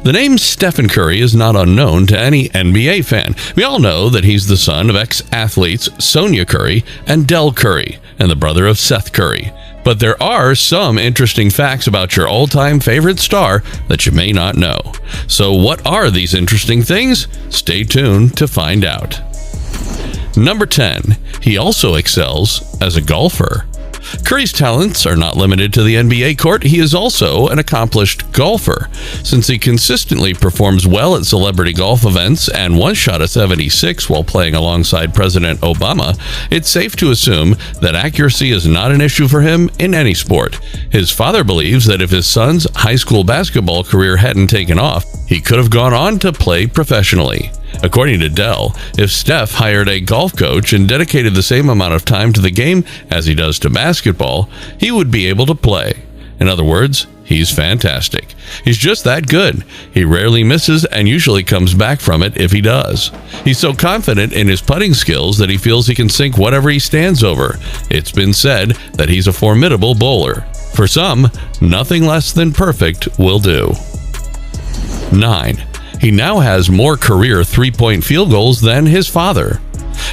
The name Stephen Curry is not unknown to any NBA fan. We all know that he's the son of ex-athletes Sonia Curry and Del Curry, and the brother of Seth Curry. But there are some interesting facts about your all-time favorite star that you may not know. So what are these interesting things? Stay tuned to find out. Number 10. He also excels as a golfer. Curry's talents are not limited to the NBA court. He is also an accomplished golfer. Since he consistently performs well at celebrity golf events and once shot a 76 while playing alongside President Obama, it's safe to assume that accuracy is not an issue for him in any sport. His father believes that if his son's high school basketball career hadn't taken off, he could have gone on to play professionally. According to Dell, if Steph hired a golf coach and dedicated the same amount of time to the game as he does to basketball, he would be able to play. In other words, he's fantastic. He's just that good. He rarely misses and usually comes back from it if he does. He's so confident in his putting skills that he feels he can sink whatever he stands over. It's been said that he's a formidable bowler. For some, nothing less than perfect will do. 9. He now has more career three-point field goals than his father.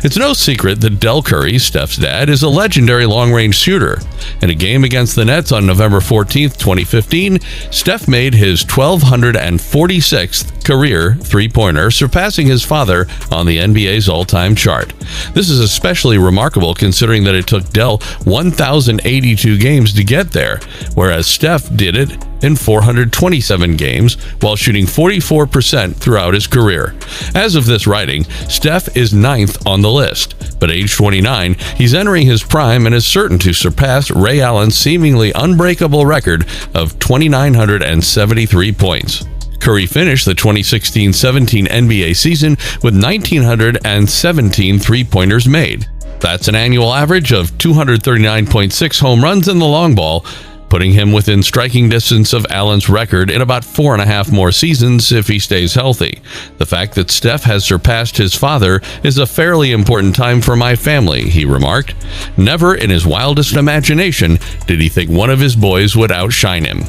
It's no secret that Del Curry, Steph's dad, is a legendary long-range shooter. In a game against the Nets on November 14, 2015, Steph made his 1,246th career three-pointer, surpassing his father on the NBA's all-time chart. This is especially remarkable considering that it took Del 1,082 games to get there, whereas Steph did it in 427 games while shooting 44% throughout his career. As of this writing, Steph is 9th on the list, but age 29, he's entering his prime and is certain to surpass Ray Allen's seemingly unbreakable record of 2,973 points. Curry finished the 2016-17 NBA season with 1,917 three-pointers made. That's an annual average of 239.6 home runs in the long ball, putting him within striking distance of Allen's record in about 4.5 more seasons if he stays healthy. The fact that Steph has surpassed his father is a fairly important time for my family, he remarked. Never in his wildest imagination did he think one of his boys would outshine him.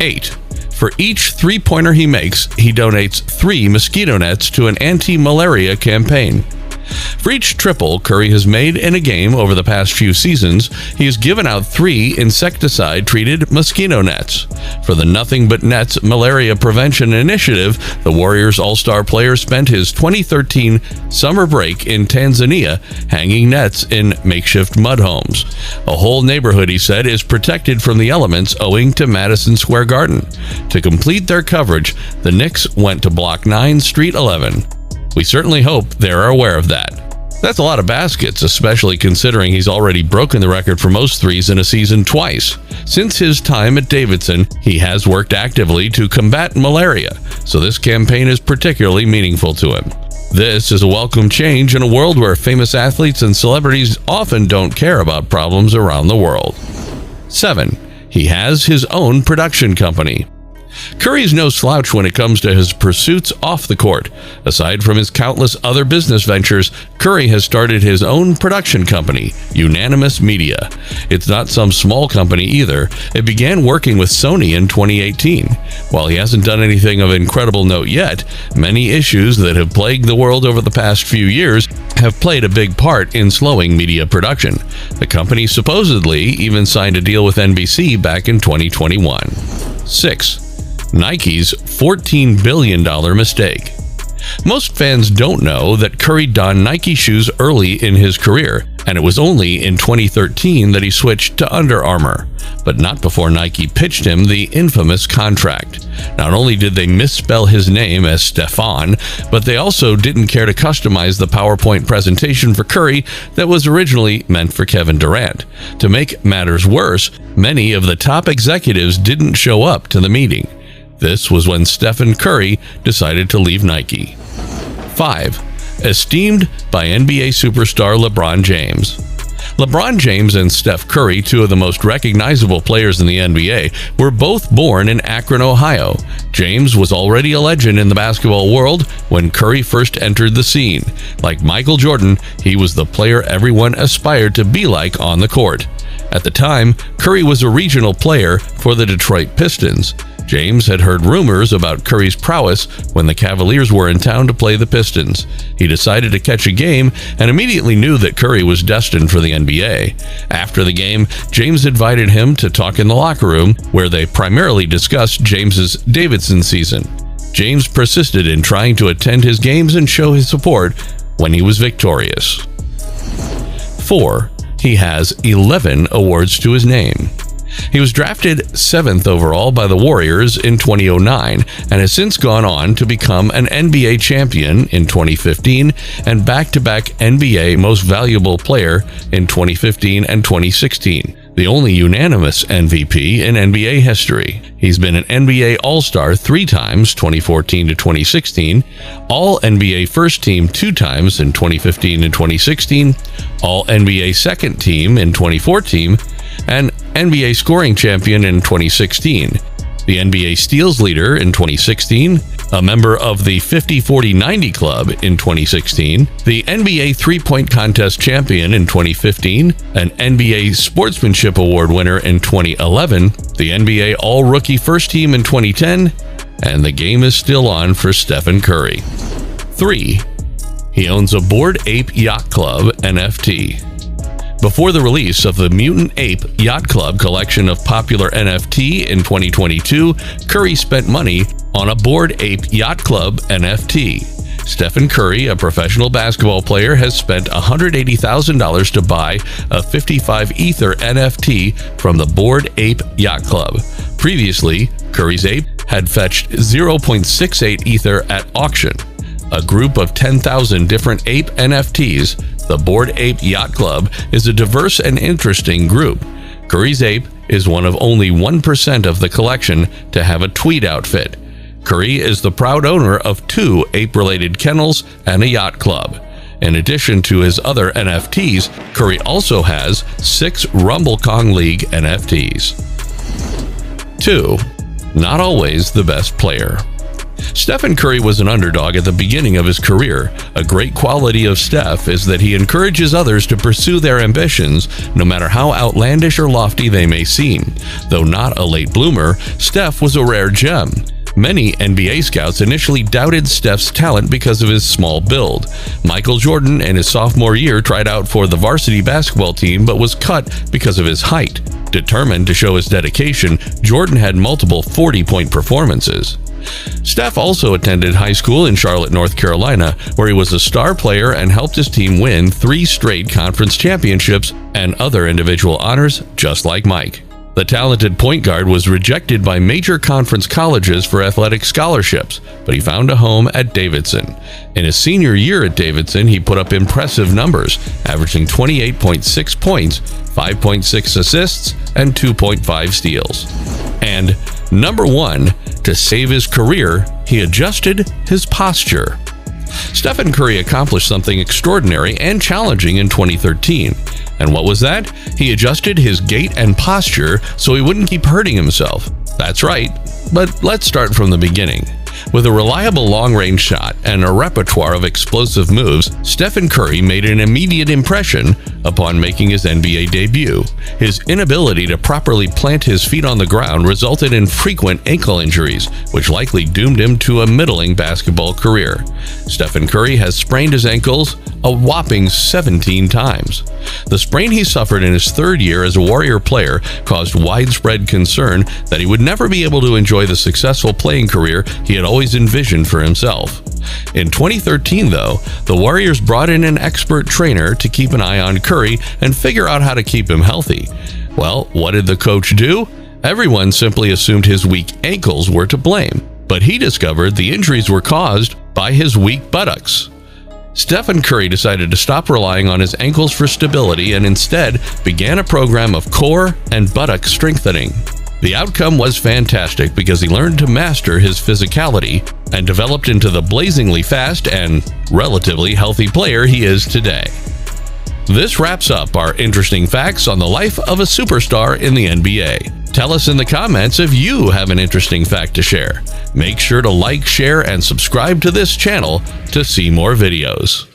8. For each three-pointer he makes, he donates 3 mosquito nets to an anti-malaria campaign. For each triple Curry has made in a game over the past few seasons, he has given out 3 insecticide-treated mosquito nets. For the Nothing But Nets Malaria Prevention Initiative, the Warriors all-star player spent his 2013 summer break in Tanzania hanging nets in makeshift mud homes. A whole neighborhood, he said, is protected from the elements owing to Madison Square Garden. To complete their coverage, the Knicks went to Block 9, Street 11. We certainly hope they're aware of that. That's a lot of baskets, especially considering he's already broken the record for most threes in a season twice. Since his time at Davidson, he has worked actively to combat malaria, so this campaign is particularly meaningful to him. This is a welcome change in a world where famous athletes and celebrities often don't care about problems around the world. 7. He has his own production company. Curry's no slouch when it comes to his pursuits off the court. Aside from his countless other business ventures, Curry has started his own production company, Unanimous Media. It's not some small company either. It began working with Sony in 2018. While he hasn't done anything of incredible note yet, many issues that have plagued the world over the past few years have played a big part in slowing media production. The company supposedly even signed a deal with NBC back in 2021. 6. Nike's $14 billion mistake. Most fans don't know that Curry donned Nike shoes early in his career, and it was only in 2013 that he switched to Under Armour, but not before Nike pitched him the infamous contract. Not only did they misspell his name as Stefan, but they also didn't care to customize the PowerPoint presentation for Curry that was originally meant for Kevin Durant. To make matters worse, many of the top executives didn't show up to the meeting. This was when Stephen Curry decided to leave Nike. 5. Esteemed by NBA superstar LeBron James. LeBron James and Steph Curry, two of the most recognizable players in the NBA, were both born in Akron, Ohio. James was already a legend in the basketball world when Curry first entered the scene. Like Michael Jordan, he was the player everyone aspired to be like on the court. At the time, Curry was a regional player for the Detroit Pistons. James had heard rumors about Curry's prowess when the Cavaliers were in town to play the Pistons. He decided to catch a game and immediately knew that Curry was destined for the NBA. After the game, James invited him to talk in the locker room, where they primarily discussed James's Davidson season. James persisted in trying to attend his games and show his support when he was victorious. 4. He has 11 awards to his name. He was drafted 7th overall by the Warriors in 2009 and has since gone on to become an NBA champion in 2015 and back-to-back NBA Most Valuable Player in 2015 and 2016, the only unanimous MVP in NBA history. He's been an NBA All-Star 3 times, 2014 to 2016, All-NBA First Team 2 times in 2015 and 2016, All-NBA Second Team in 2014, and NBA Scoring Champion in 2016, the NBA Steals Leader in 2016, a member of the 50-40-90 Club in 2016, the NBA Three-Point Contest Champion in 2015, an NBA Sportsmanship Award winner in 2011, the NBA All-Rookie First Team in 2010, and the game is still on for Stephen Curry. 3. He owns a Bored Ape Yacht Club NFT. Before the release of the Mutant Ape Yacht Club collection of popular NFT in 2022, Curry spent money on a Bored Ape Yacht Club NFT. Stephen Curry, a professional basketball player, has spent $180,000 to buy a 55 Ether NFT from the Bored Ape Yacht Club. Previously, Curry's ape had fetched 0.68 Ether at auction. A group of 10,000 different ape NFTs, the Bored Ape Yacht Club is a diverse and interesting group. Curry's ape is one of only 1% of the collection to have a tweed outfit. Curry is the proud owner of 2 ape-related kennels and a yacht club. In addition to his other NFTs, Curry also has 6 Rumble Kong League NFTs. 2. Not always the best player. Stephen Curry was an underdog at the beginning of his career. A great quality of Steph is that he encourages others to pursue their ambitions, no matter how outlandish or lofty they may seem. Though not a late bloomer, Steph was a rare gem. Many NBA scouts initially doubted Steph's talent because of his small build. Michael Jordan, in his sophomore year, tried out for the varsity basketball team but was cut because of his height. Determined to show his dedication, Jordan had multiple 40-point performances. Steph also attended high school in Charlotte, North Carolina, where he was a star player and helped his team win 3 straight conference championships and other individual honors, just like Mike. The talented point guard was rejected by major conference colleges for athletic scholarships, but he found a home at Davidson. In his senior year at Davidson, he put up impressive numbers, averaging 28.6 points, 5.6 assists, and 2.5 steals. And number 1, to save his career, he adjusted his posture. Stephen Curry accomplished something extraordinary and challenging in 2013. And what was that? He adjusted his gait and posture so he wouldn't keep hurting himself. That's right, but let's start from the beginning. With a reliable long-range shot and a repertoire of explosive moves, Stephen Curry made an immediate impression upon making his NBA debut. His inability to properly plant his feet on the ground resulted in frequent ankle injuries, which likely doomed him to a middling basketball career. Stephen Curry has sprained his ankles a whopping 17 times. The sprain he suffered in his 3rd year as a Warrior player caused widespread concern that he would never be able to enjoy the successful playing career he had always envisioned for himself. In 2013, though, the Warriors brought in an expert trainer to keep an eye on Curry and figure out how to keep him healthy. Well, what did the coach do? Everyone simply assumed his weak ankles were to blame, but he discovered the injuries were caused by his weak buttocks. Stephen Curry decided to stop relying on his ankles for stability and instead began a program of core and buttock strengthening. The outcome was fantastic because he learned to master his physicality and developed into the blazingly fast and relatively healthy player he is today. This wraps up our interesting facts on the life of a superstar in the NBA. Tell us in the comments if you have an interesting fact to share. Make sure to like, share, and subscribe to this channel to see more videos.